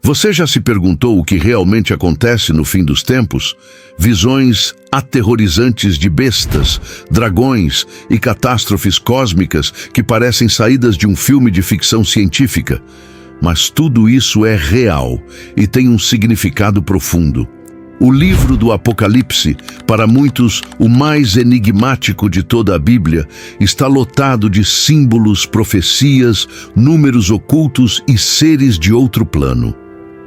Você já se perguntou o que realmente acontece no fim dos tempos? Visões aterrorizantes de bestas, dragões e catástrofes cósmicas que parecem saídas de um filme de ficção científica. Mas tudo isso é real e tem um significado profundo. O livro do Apocalipse, para muitos o mais enigmático de toda a Bíblia, está lotado de símbolos, profecias, números ocultos e seres de outro plano.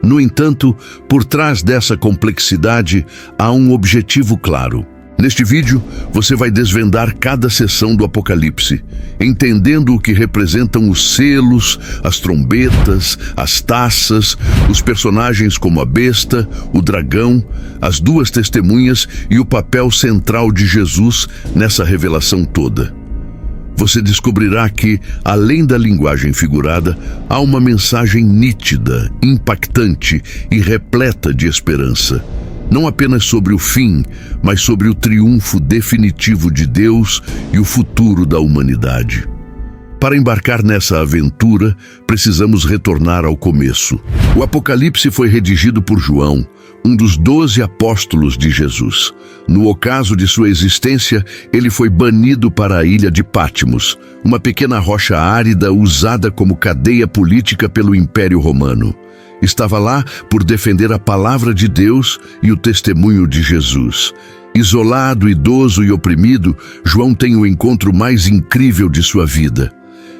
No entanto, por trás dessa complexidade há um objetivo claro. Neste vídeo, você vai desvendar cada seção do Apocalipse, entendendo o que representam os selos, as trombetas, as taças, os personagens como a besta, o dragão, as duas testemunhas e o papel central de Jesus nessa revelação toda. Você descobrirá que, além da linguagem figurada, há uma mensagem nítida, impactante e repleta de esperança. Não apenas sobre o fim, mas sobre o triunfo definitivo de Deus e o futuro da humanidade. Para embarcar nessa aventura, precisamos retornar ao começo. O Apocalipse foi redigido por João, um dos 12 apóstolos de Jesus. No ocaso de sua existência, ele foi banido para a ilha de Patmos, uma pequena rocha árida usada como cadeia política pelo Império Romano. Estava lá por defender a palavra de Deus e o testemunho de Jesus. Isolado, idoso e oprimido, João tem o encontro mais incrível de sua vida.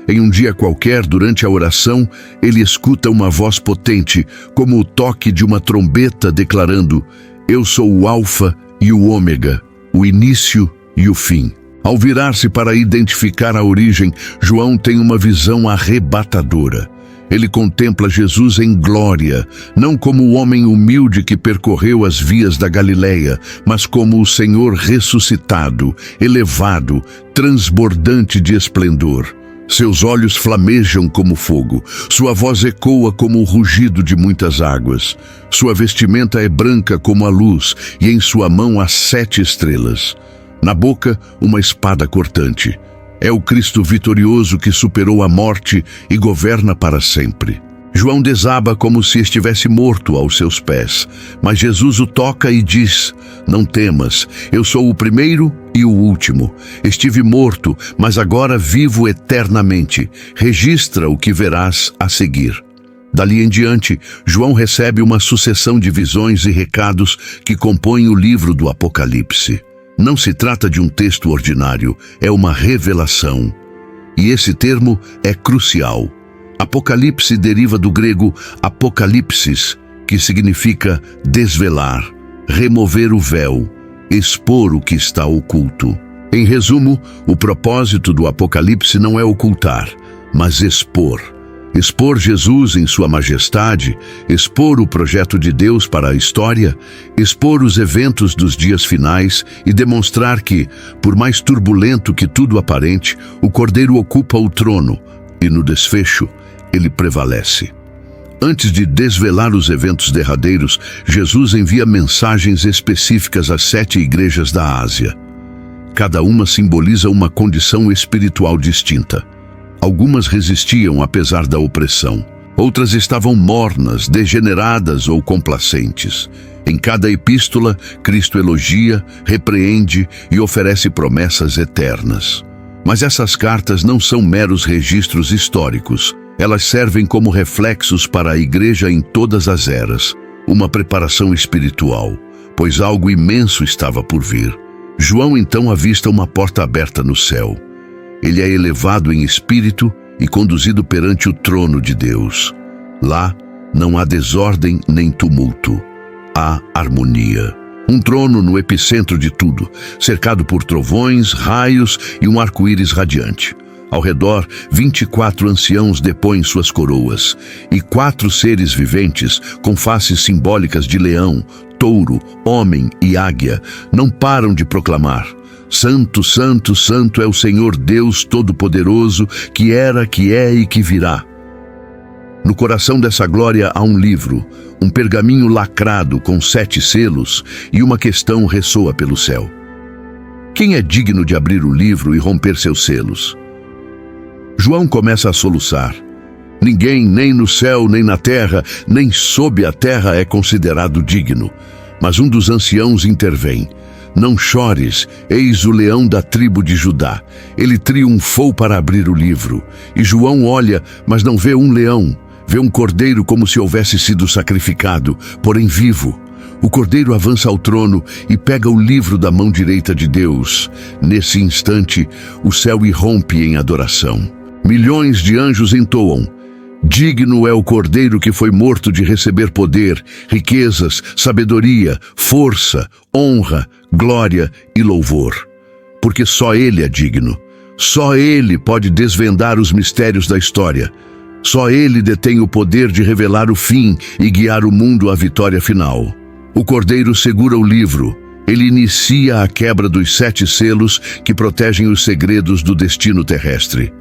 Em um dia qualquer, durante a oração, ele escuta uma voz potente, como o toque de uma trombeta, declarando: "Eu sou o Alfa e o Ômega, o início e o fim." Ao virar-se para identificar a origem, João tem uma visão arrebatadora. Ele contempla Jesus em glória, não como o homem humilde que percorreu as vias da Galileia, mas como o Senhor ressuscitado, elevado, transbordante de esplendor. Seus olhos flamejam como fogo, sua voz ecoa como o rugido de muitas águas. Sua vestimenta é branca como a luz, e em sua mão há 7 estrelas. Na boca, uma espada cortante. É o Cristo vitorioso que superou a morte e governa para sempre. João desaba como se estivesse morto aos seus pés, mas Jesus o toca e diz: "Não temas, eu sou o primeiro e o último. Estive morto, mas agora vivo eternamente. Registra o que verás a seguir." Dali em diante, João recebe uma sucessão de visões e recados que compõem o livro do Apocalipse. Não se trata de um texto ordinário, é uma revelação. E esse termo é crucial. Apocalipse deriva do grego apocalipsis, que significa desvelar, remover o véu, expor o que está oculto. Em resumo, o propósito do Apocalipse não é ocultar, mas expor. Expor Jesus em sua majestade, expor o projeto de Deus para a história, expor os eventos dos dias finais e demonstrar que, por mais turbulento que tudo aparente, o Cordeiro ocupa o trono e, no desfecho, ele prevalece. Antes de desvelar os eventos derradeiros, Jesus envia mensagens específicas às 7 igrejas da Ásia. Cada uma simboliza uma condição espiritual distinta. Algumas resistiam apesar da opressão. Outras estavam mornas, degeneradas ou complacentes. Em cada epístola, Cristo elogia, repreende e oferece promessas eternas. Mas essas cartas não são meros registros históricos. Elas servem como reflexos para a igreja em todas as eras, uma preparação espiritual, pois algo imenso estava por vir. João então avista uma porta aberta no céu. Ele é elevado em espírito e conduzido perante o trono de Deus. Lá não há desordem nem tumulto. Há harmonia. Um trono no epicentro de tudo, cercado por trovões, raios e um arco-íris radiante. Ao redor, 24 anciãos depõem suas coroas, e 4 seres viventes, com faces simbólicas de leão, touro, homem e águia, não param de proclamar: "Santo, Santo, Santo é o Senhor Deus Todo-Poderoso, que era, que é e que virá." No coração dessa glória há um livro, um pergaminho lacrado com 7 selos, e uma questão ressoa pelo céu: quem é digno de abrir o livro e romper seus selos? João começa a soluçar. Ninguém, nem no céu, nem na terra, nem sob a terra é considerado digno. Mas um dos anciãos intervém. Não chores, eis o leão da tribo de Judá. Ele triunfou para abrir o livro. E João olha, mas não vê um leão. Vê um cordeiro como se houvesse sido sacrificado, porém vivo. O cordeiro avança ao trono e pega o livro da mão direita de Deus. Nesse instante, o céu irrompe em adoração. Milhões de anjos entoam: digno é o cordeiro que foi morto de receber poder, riquezas, sabedoria, força, honra, glória e louvor. Porque só ele é digno. Só ele pode desvendar os mistérios da história. Só ele detém o poder de revelar o fim e guiar o mundo à vitória final. O cordeiro segura o livro. Ele inicia a quebra dos 7 selos que protegem os segredos do destino terrestre.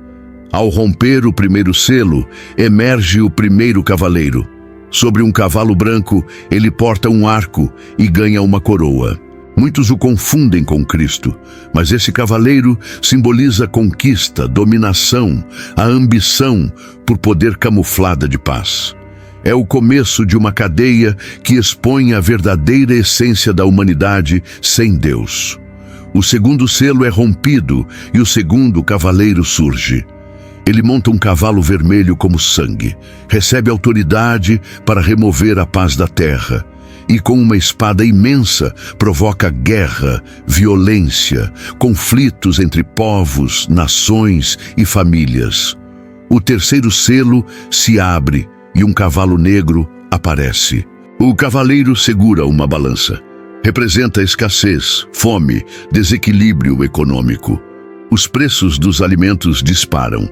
Ao romper o primeiro selo, emerge o primeiro cavaleiro. Sobre um cavalo branco, ele porta um arco e ganha uma coroa. Muitos o confundem com Cristo, mas esse cavaleiro simboliza conquista, dominação, a ambição por poder camuflada de paz. É o começo de uma cadeia que expõe a verdadeira essência da humanidade sem Deus. O segundo selo é rompido e o segundo cavaleiro surge. Ele monta um cavalo vermelho como sangue, recebe autoridade para remover a paz da terra e com uma espada imensa provoca guerra, violência, conflitos entre povos, nações e famílias. O terceiro selo se abre e um cavalo negro aparece. O cavaleiro segura uma balança. Representa escassez, fome, desequilíbrio econômico. Os preços dos alimentos disparam.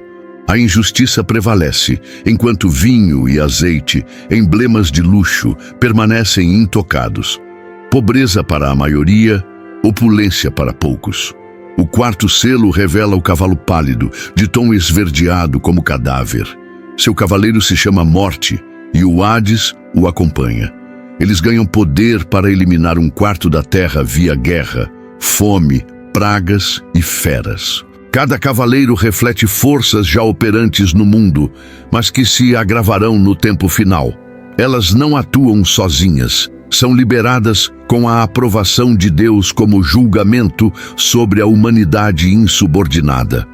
A injustiça prevalece, enquanto vinho e azeite, emblemas de luxo, permanecem intocados. Pobreza para a maioria, opulência para poucos. O quarto selo revela o cavalo pálido, de tom esverdeado como cadáver. Seu cavaleiro se chama Morte, e o Hades o acompanha. Eles ganham poder para eliminar um quarto da terra via guerra, fome, pragas e feras. Cada cavaleiro reflete forças já operantes no mundo, mas que se agravarão no tempo final. Elas não atuam sozinhas, são liberadas com a aprovação de Deus como julgamento sobre a humanidade insubordinada.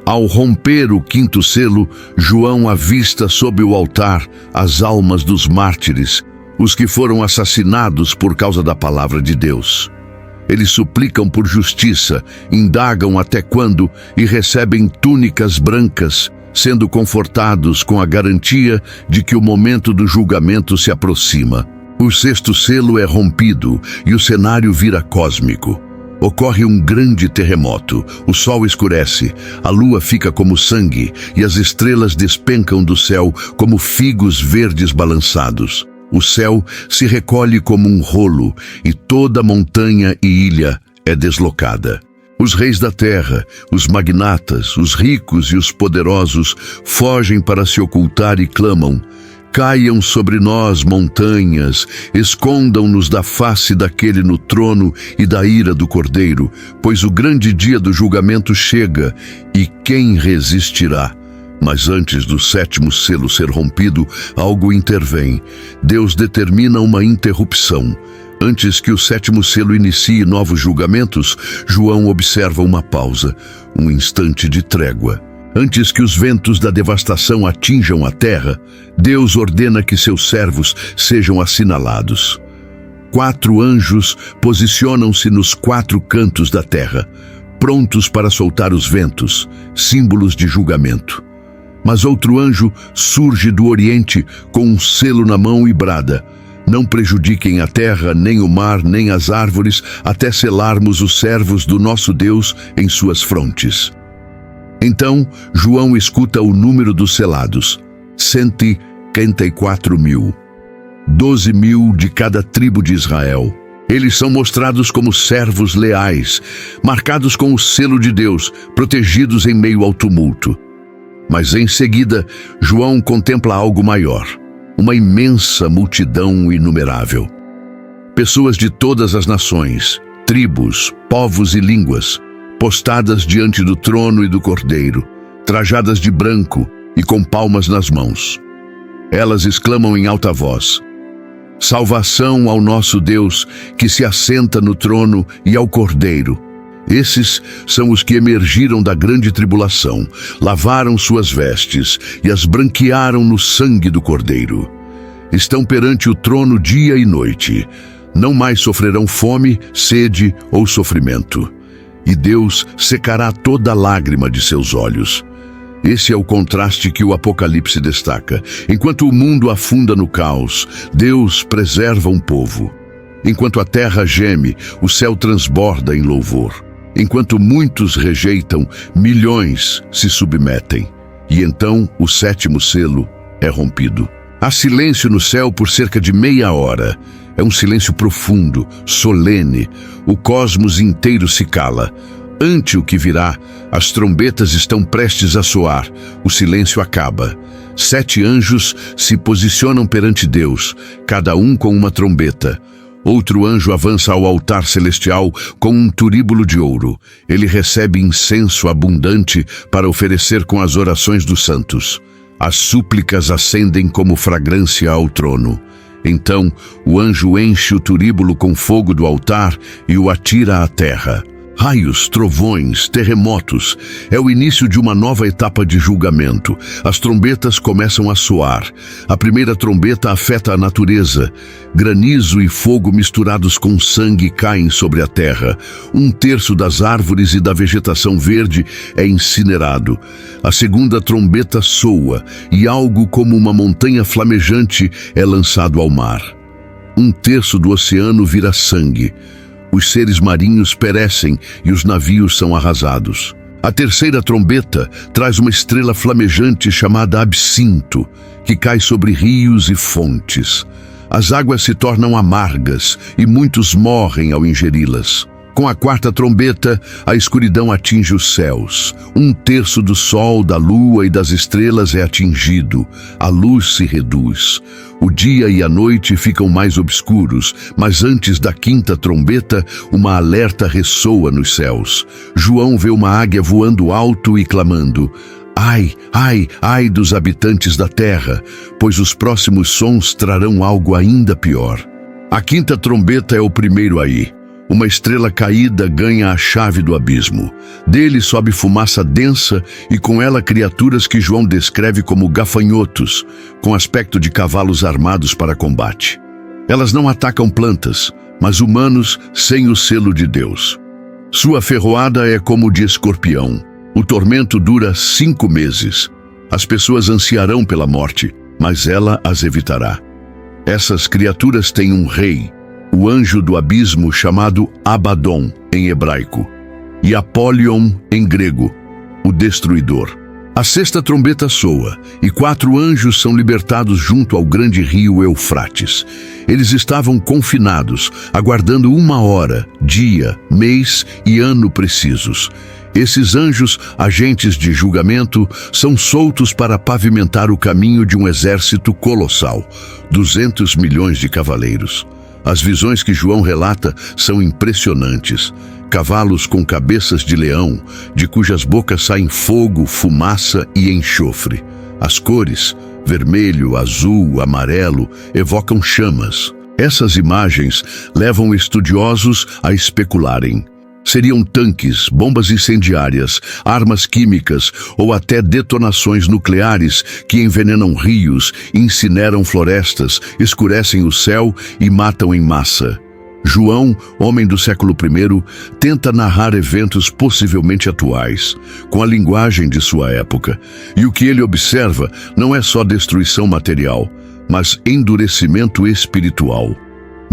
Ao romper o quinto selo, João avista sob o altar as almas dos mártires, os que foram assassinados por causa da palavra de Deus. Eles suplicam por justiça, indagam até quando e recebem túnicas brancas, sendo confortados com a garantia de que o momento do julgamento se aproxima. O sexto selo é rompido e o cenário vira cósmico. Ocorre um grande terremoto, o sol escurece, a lua fica como sangue e as estrelas despencam do céu como figos verdes balançados. O céu se recolhe como um rolo e toda montanha e ilha é deslocada. Os reis da terra, os magnatas, os ricos e os poderosos fogem para se ocultar e clamam: caiam sobre nós montanhas, escondam-nos da face daquele no trono e da ira do Cordeiro, pois o grande dia do julgamento chega, e quem resistirá? Mas antes do sétimo selo ser rompido, algo intervém. Deus determina uma interrupção. Antes que o sétimo selo inicie novos julgamentos, João observa uma pausa, um instante de trégua. Antes que os ventos da devastação atinjam a terra, Deus ordena que seus servos sejam assinalados. 4 anjos posicionam-se nos 4 cantos da terra, prontos para soltar os ventos, símbolos de julgamento. Mas outro anjo surge do oriente com um selo na mão e brada: não prejudiquem a terra, nem o mar, nem as árvores, até selarmos os servos do nosso Deus em suas frontes. Então, João escuta o número dos selados: 154.000. 12.000 de cada tribo de Israel. Eles são mostrados como servos leais, marcados com o selo de Deus, protegidos em meio ao tumulto. Mas em seguida, João contempla algo maior, uma imensa multidão inumerável. Pessoas de todas as nações, tribos, povos e línguas, postadas diante do trono e do Cordeiro, trajadas de branco, e com palmas nas mãos. Elas exclamam em alta voz: salvação ao nosso Deus, que se assenta no trono, e ao Cordeiro. Esses são os que emergiram da grande tribulação, lavaram suas vestes e as branquearam no sangue do Cordeiro. Estão perante o trono dia e noite. Não mais sofrerão fome, sede ou sofrimento. E Deus secará toda lágrima de seus olhos. Esse é o contraste que o Apocalipse destaca. Enquanto o mundo afunda no caos, Deus preserva um povo. Enquanto a terra geme, o céu transborda em louvor. Enquanto muitos rejeitam, milhões se submetem. E então o sétimo selo é rompido. Há silêncio no céu por cerca de meia hora. É um silêncio profundo, solene. O cosmos inteiro se cala. Ante o que virá, as trombetas estão prestes a soar. O silêncio acaba. 7 anjos se posicionam perante Deus, cada um com uma trombeta. Outro anjo avança ao altar celestial com um turíbulo de ouro. Ele recebe incenso abundante para oferecer com as orações dos santos. As súplicas ascendem como fragrância ao trono. Então, o anjo enche o turíbulo com fogo do altar e o atira à terra. Raios, trovões, terremotos. É o início de uma nova etapa de julgamento. As trombetas começam a soar. A primeira trombeta afeta a natureza. Granizo e fogo misturados com sangue caem sobre a terra. 1/3 das árvores e da vegetação verde é incinerado. A segunda trombeta soa e algo como uma montanha flamejante é lançado ao mar. 1/3 do oceano vira sangue. Os seres marinhos perecem e os navios são arrasados. A terceira trombeta traz uma estrela flamejante chamada Absinto, que cai sobre rios e fontes. As águas se tornam amargas e muitos morrem ao ingeri-las. Com a quarta trombeta, a escuridão atinge os céus. 1/3 do sol, da lua e das estrelas é atingido. A luz se reduz. O dia e a noite ficam mais obscuros, mas antes da quinta trombeta, uma alerta ressoa nos céus. João vê uma águia voando alto e clamando: ai, ai, ai dos habitantes da terra, pois os próximos sons trarão algo ainda pior. A quinta trombeta é o primeiro a ir. Uma estrela caída ganha a chave do abismo. Dele sobe fumaça densa e com ela criaturas que João descreve como gafanhotos, com aspecto de cavalos armados para combate. Elas não atacam plantas, mas humanos sem o selo de Deus. Sua ferroada é como de escorpião. O tormento dura 5 meses. As pessoas ansiarão pela morte, mas ela as evitará. Essas criaturas têm um rei, o anjo do abismo chamado Abaddon, em hebraico, e Apolion, em grego, o destruidor. A sexta trombeta soa, e 4 anjos são libertados junto ao grande rio Eufrates. Eles estavam confinados, aguardando 1 hora, dia, mês e ano precisos. Esses anjos, agentes de julgamento, são soltos para pavimentar o caminho de um exército colossal, 200 milhões de cavaleiros. As visões que João relata são impressionantes. Cavalos com cabeças de leão, de cujas bocas saem fogo, fumaça e enxofre. As cores, vermelho, azul, amarelo, evocam chamas. Essas imagens levam estudiosos a especularem. Seriam tanques, bombas incendiárias, armas químicas ou até detonações nucleares que envenenam rios, incineram florestas, escurecem o céu e matam em massa. João, homem do século I, tenta narrar eventos possivelmente atuais, com a linguagem de sua época. E o que ele observa não é só destruição material, mas endurecimento espiritual.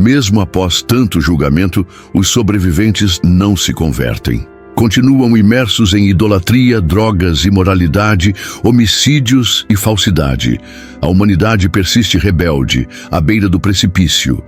Mesmo após tanto julgamento, os sobreviventes não se convertem. Continuam imersos em idolatria, drogas, imoralidade, homicídios e falsidade. A humanidade persiste rebelde, à beira do precipício.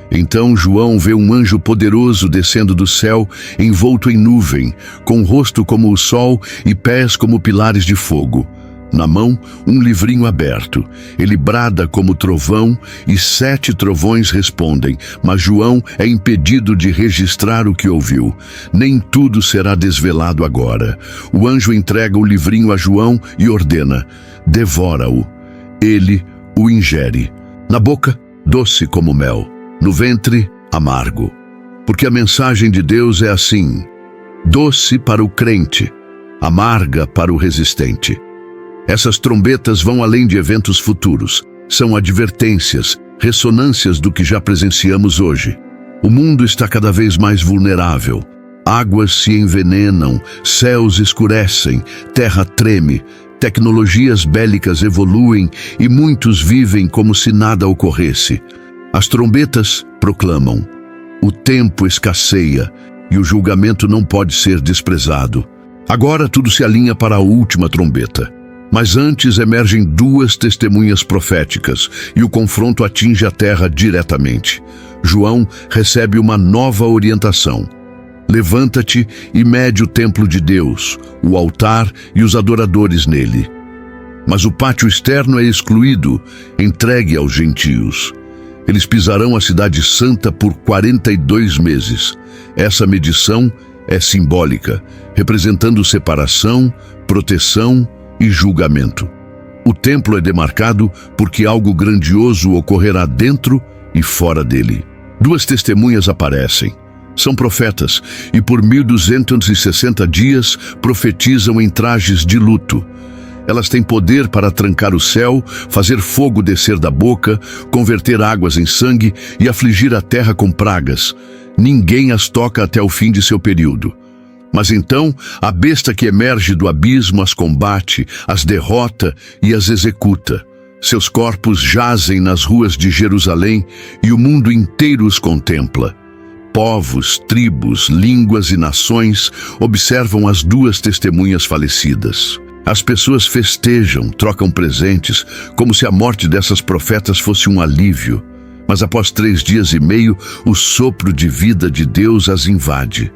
Então João vê um anjo poderoso descendo do céu, envolto em nuvem, com rosto como o sol e pés como pilares de fogo. Na mão, um livrinho aberto. Ele brada como trovão e 7 trovões respondem, mas João é impedido de registrar o que ouviu. Nem tudo será desvelado agora. O anjo entrega o livrinho a João e ordena: devora-o. Ele o ingere. Na boca, doce como mel. No ventre, amargo. Porque a mensagem de Deus é assim: doce para o crente, amarga para o resistente. Essas trombetas vão além de eventos futuros. São advertências, ressonâncias do que já presenciamos hoje. O mundo está cada vez mais vulnerável. Águas se envenenam, céus escurecem, terra treme, tecnologias bélicas evoluem e muitos vivem como se nada ocorresse. As trombetas proclamam: o tempo escasseia e o julgamento não pode ser desprezado. Agora tudo se alinha para a última trombeta. Mas antes emergem 2 testemunhas proféticas e o confronto atinge a terra diretamente. João recebe uma nova orientação: levanta-te e mede o templo de Deus, o altar e os adoradores nele. Mas o pátio externo é excluído, entregue aos gentios. Eles pisarão a cidade santa por 42 meses. Essa medição é simbólica, representando separação, proteção e julgamento. O templo é demarcado porque algo grandioso ocorrerá dentro e fora dele. 2 testemunhas aparecem. São profetas e por 1260 dias profetizam em trajes de luto. Elas têm poder para trancar o céu, fazer fogo descer da boca, converter águas em sangue e afligir a terra com pragas. Ninguém as toca até o fim de seu período. Mas então, a besta que emerge do abismo as combate, as derrota e as executa. Seus corpos jazem nas ruas de Jerusalém e o mundo inteiro os contempla. Povos, tribos, línguas e nações observam as 2 testemunhas falecidas. As pessoas festejam, trocam presentes, como se a morte dessas profetas fosse um alívio. Mas após 3 dias e meio, o sopro de vida de Deus as invade.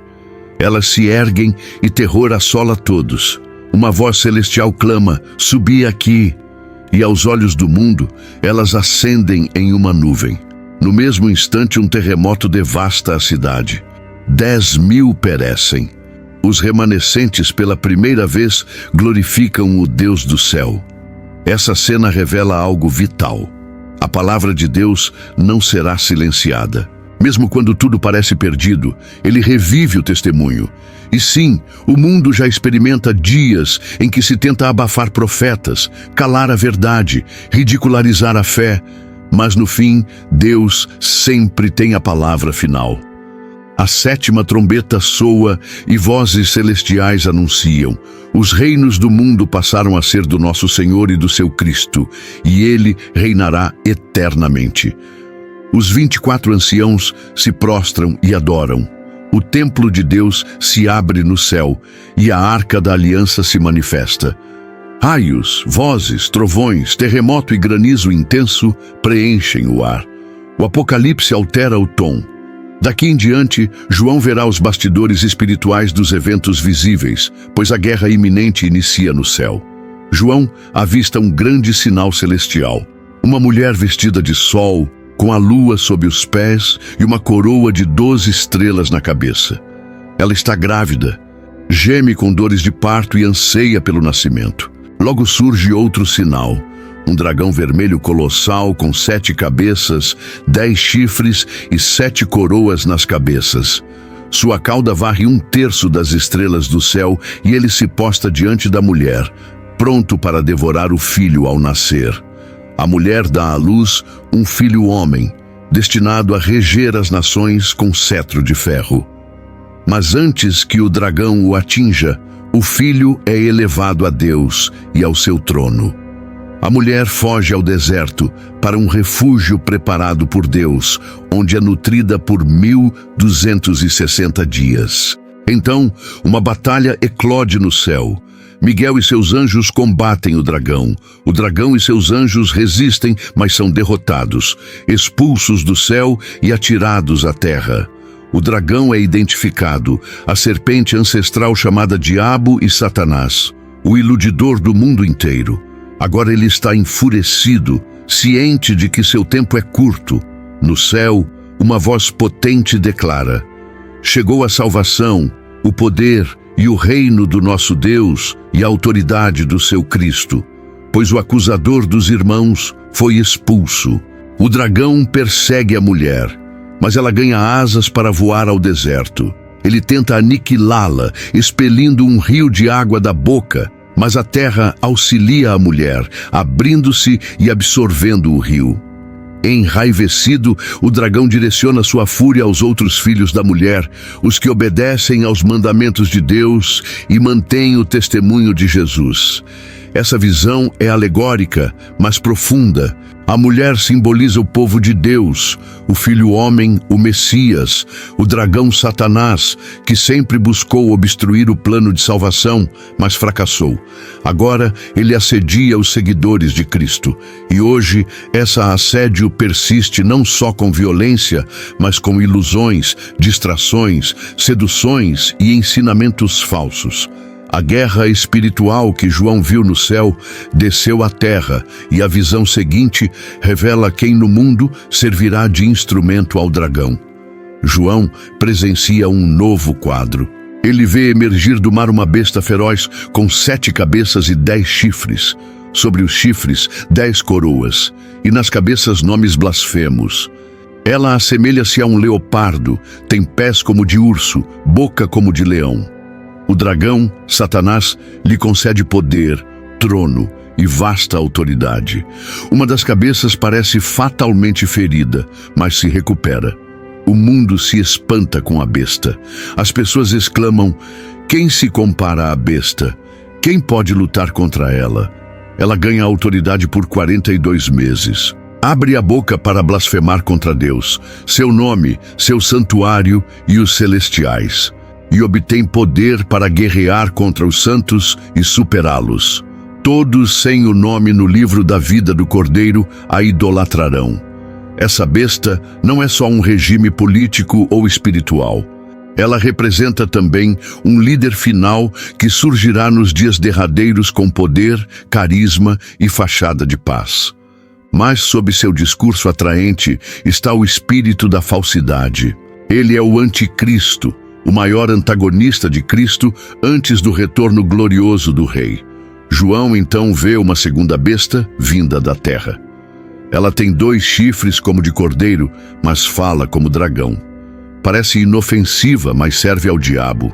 Elas se erguem e terror assola todos. Uma voz celestial clama: subi aqui. E aos olhos do mundo, elas ascendem em uma nuvem. No mesmo instante, um terremoto devasta a cidade. 10.000 perecem. Os remanescentes, pela primeira vez, glorificam o Deus do céu. Essa cena revela algo vital. A palavra de Deus não será silenciada. Mesmo quando tudo parece perdido, ele revive o testemunho. E sim, o mundo já experimenta dias em que se tenta abafar profetas, calar a verdade, ridicularizar a fé. Mas no fim, Deus sempre tem a palavra final. A 7ª trombeta soa e vozes celestiais anunciam: os reinos do mundo passaram a ser do nosso Senhor e do seu Cristo, e ele reinará eternamente. Os 24 anciãos se prostram e adoram. O templo de Deus se abre no céu e a arca da aliança se manifesta. Raios, vozes, trovões, terremoto e granizo intenso preenchem o ar. O Apocalipse altera o tom. Daqui em diante, João verá os bastidores espirituais dos eventos visíveis, pois a guerra iminente inicia no céu. João avista um grande sinal celestial. Uma mulher vestida de sol, com a lua sob os pés e uma coroa de 12 estrelas na cabeça. Ela está grávida, geme com dores de parto e anseia pelo nascimento. Logo surge outro sinal. Um dragão vermelho colossal com 7 cabeças, 10 chifres e 7 coroas nas cabeças. Sua cauda varre 1/3 das estrelas do céu e ele se posta diante da mulher, pronto para devorar o filho ao nascer. A mulher dá à luz um filho homem, destinado a reger as nações com cetro de ferro. Mas antes que o dragão o atinja, o filho é elevado a Deus e ao seu trono. A mulher foge ao deserto para um refúgio preparado por Deus, onde é nutrida por 1260 dias. Então, uma batalha eclode no céu. Miguel e seus anjos combatem o dragão. O dragão e seus anjos resistem, mas são derrotados, expulsos do céu e atirados à terra. O dragão é identificado, a serpente ancestral chamada Diabo e Satanás, o iludidor do mundo inteiro. Agora ele está enfurecido, ciente de que seu tempo é curto. No céu, uma voz potente declara: chegou a salvação, o poder e o reino do nosso Deus e a autoridade do seu Cristo, pois o acusador dos irmãos foi expulso. O dragão persegue a mulher, mas ela ganha asas para voar ao deserto. Ele tenta aniquilá-la, expelindo um rio de água da boca, mas a terra auxilia a mulher, abrindo-se e absorvendo o rio. Enraivecido, o dragão direciona sua fúria aos outros filhos da mulher, os que obedecem aos mandamentos de Deus e mantêm o testemunho de Jesus. Essa visão é alegórica, mas profunda. A mulher simboliza o povo de Deus, o filho homem, o Messias, o dragão Satanás, que sempre buscou obstruir o plano de salvação, mas fracassou. Agora ele assedia os seguidores de Cristo. E hoje essa assédio persiste não só com violência, mas com ilusões, distrações, seduções e ensinamentos falsos. A guerra espiritual que João viu no céu desceu à terra, e a visão seguinte revela quem no mundo servirá de instrumento ao dragão. João presencia um novo quadro. Ele vê emergir do mar uma besta feroz com 7 cabeças e 10 chifres. Sobre os chifres, 10 coroas, e nas cabeças nomes blasfemos. Ela assemelha-se a um leopardo, tem pés como de urso, boca como de leão. O dragão, Satanás, lhe concede poder, trono e vasta autoridade. Uma das cabeças parece fatalmente ferida, mas se recupera. O mundo se espanta com a besta. As pessoas exclamam: quem se compara à besta? Quem pode lutar contra ela? Ela ganha autoridade por 42 meses. Abre a boca para blasfemar contra Deus, seu nome, seu santuário e os celestiais. E obtém poder para guerrear contra os santos e superá-los. Todos sem o nome no livro da vida do Cordeiro a idolatrarão. Essa besta não é só um regime político ou espiritual. Ela representa também um líder final que surgirá nos dias derradeiros com poder, carisma e fachada de paz. Mas sob seu discurso atraente está o espírito da falsidade. Ele é o anticristo, o maior antagonista de Cristo antes do retorno glorioso do Rei. João então vê uma segunda besta vinda da terra. Ela tem 2 chifres como de cordeiro, mas fala como dragão. Parece inofensiva, mas serve ao diabo.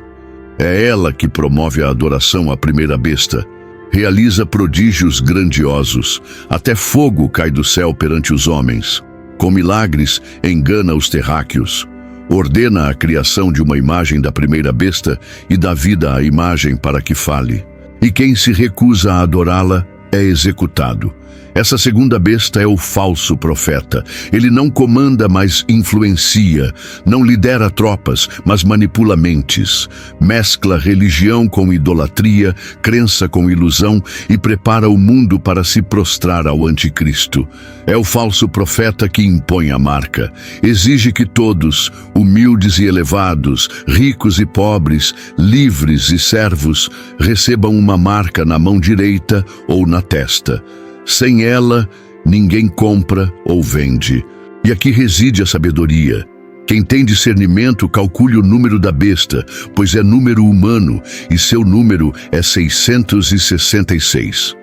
É ela que promove a adoração à primeira besta. Realiza prodígios grandiosos. Até fogo cai do céu perante os homens. Com milagres, engana os terráqueos. Ordena a criação de uma imagem da primeira besta e dá vida à imagem para que fale. E quem se recusa a adorá-la é executado. Essa segunda besta é o falso profeta. Ele não comanda, mas influencia. Não lidera tropas, mas manipula mentes. Mescla religião com idolatria, crença com ilusão e prepara o mundo para se prostrar ao anticristo. É o falso profeta que impõe a marca. Exige que todos, humildes e elevados, ricos e pobres, livres e servos, recebam uma marca na mão direita ou na testa. Sem ela, ninguém compra ou vende. E aqui reside a sabedoria. Quem tem discernimento, calcule o número da besta, pois é número humano, e seu número é 666.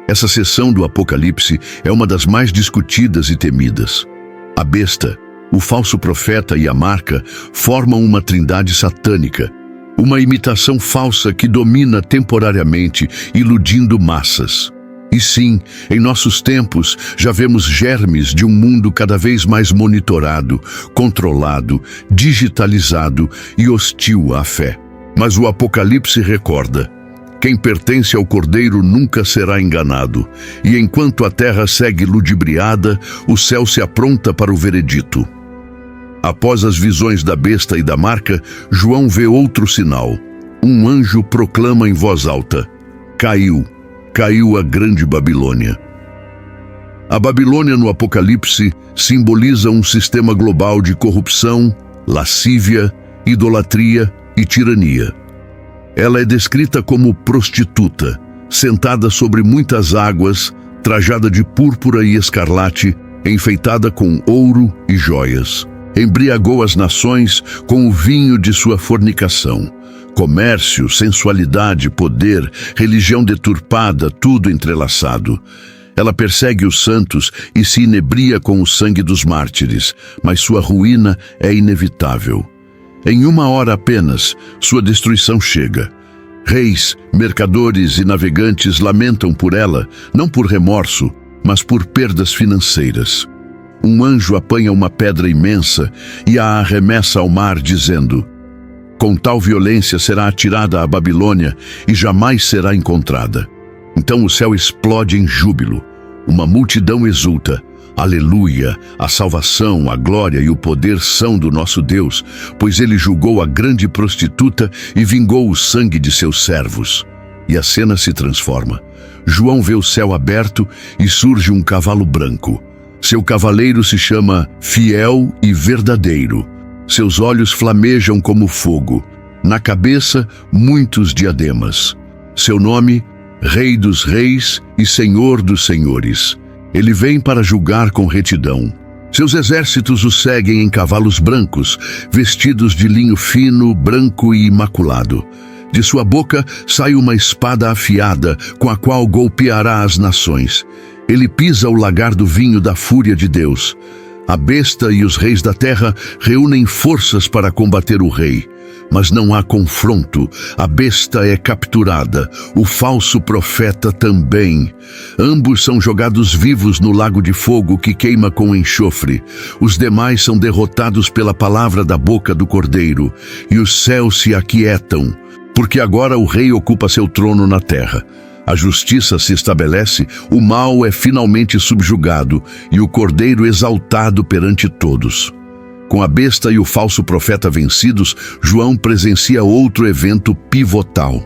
Essa seção do Apocalipse é uma das mais discutidas e temidas. A besta, o falso profeta e a marca formam uma trindade satânica, uma imitação falsa que domina temporariamente, iludindo massas. E sim, em nossos tempos, já vemos germes de um mundo cada vez mais monitorado, controlado, digitalizado e hostil à fé. Mas o Apocalipse recorda: quem pertence ao Cordeiro nunca será enganado, e enquanto a terra segue ludibriada, o céu se apronta para o veredito. Após as visões da besta e da marca, João vê outro sinal. Um anjo proclama em voz alta: caiu a grande Babilônia. A Babilônia no Apocalipse simboliza um sistema global de corrupção, lascívia, idolatria e tirania. Ela é descrita como prostituta, sentada sobre muitas águas, trajada de púrpura e escarlate, enfeitada com ouro e joias. Embriagou as nações com o vinho de sua fornicação. Comércio, sensualidade, poder, religião deturpada, tudo entrelaçado. Ela persegue os santos e se inebria com o sangue dos mártires, mas sua ruína é inevitável. Em 1 hora apenas, sua destruição chega. Reis, mercadores e navegantes lamentam por ela, não por remorso, mas por perdas financeiras. Um anjo apanha uma pedra imensa e a arremessa ao mar, dizendo: com tal violência será atirada à Babilônia e jamais será encontrada. Então o céu explode em júbilo. Uma multidão exulta. Aleluia! A salvação, a glória e o poder são do nosso Deus, pois ele julgou a grande prostituta e vingou o sangue de seus servos. E a cena se transforma. João vê o céu aberto e surge um cavalo branco. Seu cavaleiro se chama Fiel e Verdadeiro. Seus olhos flamejam como fogo. Na cabeça, muitos diademas. Seu nome, Rei dos Reis e Senhor dos Senhores. Ele vem para julgar com retidão. Seus exércitos o seguem em cavalos brancos, vestidos de linho fino, branco e imaculado. De sua boca sai uma espada afiada, com a qual golpeará as nações. Ele pisa o lagar do vinho da fúria de Deus. A besta e os reis da terra reúnem forças para combater o rei. Mas não há confronto. A besta é capturada, o falso profeta também. Ambos são jogados vivos no lago de fogo que queima com enxofre. Os demais são derrotados pela palavra da boca do Cordeiro, e os céus se aquietam, porque agora o rei ocupa seu trono na terra. A justiça se estabelece, o mal é finalmente subjugado e o Cordeiro exaltado perante todos. Com a besta e o falso profeta vencidos, João presencia outro evento pivotal.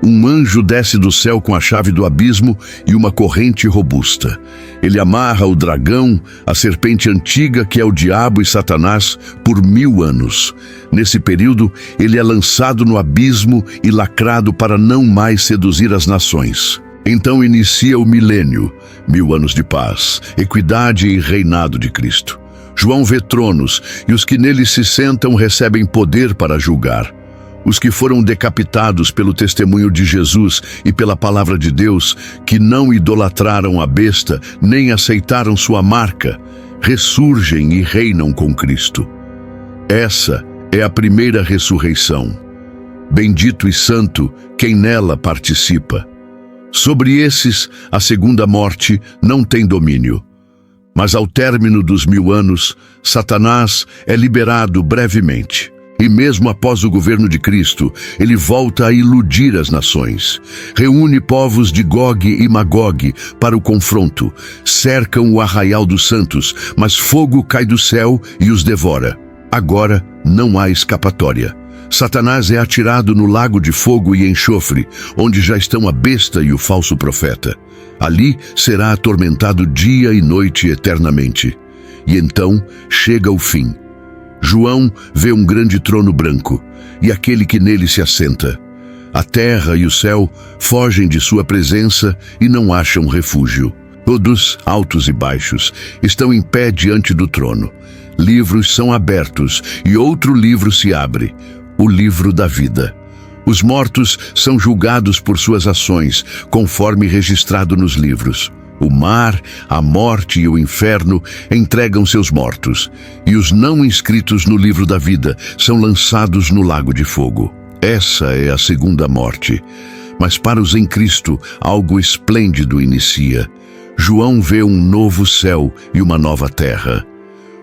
Um anjo desce do céu com a chave do abismo e uma corrente robusta. Ele amarra o dragão, a serpente antiga que é o diabo e Satanás, por 1000 anos. Nesse período, ele é lançado no abismo e lacrado para não mais seduzir as nações. Então inicia o milênio, 1000 anos de paz, equidade e reinado de Cristo. João vê tronos, e os que neles se sentam recebem poder para julgar. Os que foram decapitados pelo testemunho de Jesus e pela palavra de Deus, que não idolatraram a besta, nem aceitaram sua marca, ressurgem e reinam com Cristo. Essa é a primeira ressurreição. Bendito e santo quem nela participa. Sobre esses, a segunda morte não tem domínio. Mas ao término dos 1000 anos, Satanás é liberado brevemente. E mesmo após o governo de Cristo, ele volta a iludir as nações. Reúne povos de Gog e Magog para o confronto. Cercam o arraial dos santos, mas fogo cai do céu e os devora. Agora não há escapatória. Satanás é atirado no lago de fogo e enxofre, onde já estão a besta e o falso profeta. Ali será atormentado dia e noite eternamente. E então chega o fim. João vê um grande trono branco e aquele que nele se assenta. A terra e o céu fogem de sua presença e não acham refúgio. Todos, altos e baixos, estão em pé diante do trono. Livros são abertos e outro livro se abre, o livro da vida. Os mortos são julgados por suas ações, conforme registrado nos livros. O mar, a morte e o inferno entregam seus mortos, e os não inscritos no livro da vida são lançados no lago de fogo. Essa é a segunda morte. Mas para os em Cristo, algo esplêndido inicia. João vê um novo céu e uma nova terra.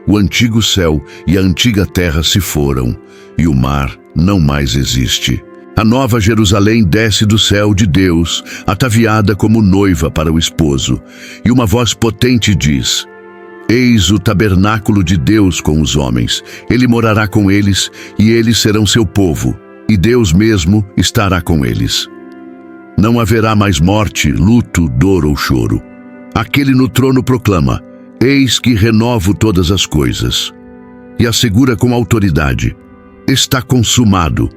O antigo céu e a antiga terra se foram, e o mar não mais existe. A nova Jerusalém desce do céu de Deus, ataviada como noiva para o esposo, e uma voz potente diz: Eis o tabernáculo de Deus com os homens. Ele morará com eles, e eles serão seu povo, e Deus mesmo estará com eles. Não haverá mais morte, luto, dor ou choro. Aquele no trono proclama: Eis que renovo todas as coisas. E assegura com autoridade: Está consumado.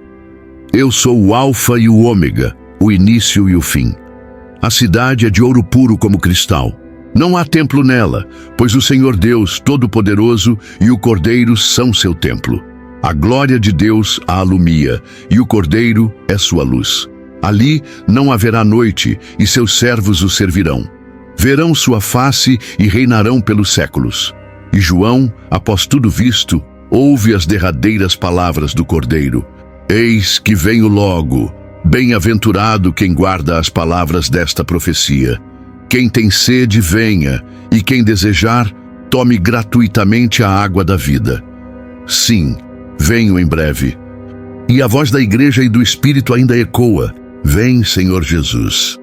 Eu sou o Alfa e o Ômega, o início e o fim. A cidade é de ouro puro como cristal. Não há templo nela, pois o Senhor Deus Todo-Poderoso e o Cordeiro são seu templo. A glória de Deus a alumia, e o Cordeiro é sua luz. Ali não haverá noite, e seus servos o servirão. Verão sua face e reinarão pelos séculos. E João, após tudo visto, ouve as derradeiras palavras do Cordeiro. Eis que venho logo. Bem-aventurado quem guarda as palavras desta profecia. Quem tem sede, venha, e quem desejar, tome gratuitamente a água da vida. Sim, venho em breve. E a voz da igreja e do Espírito ainda ecoa: Vem, Senhor Jesus.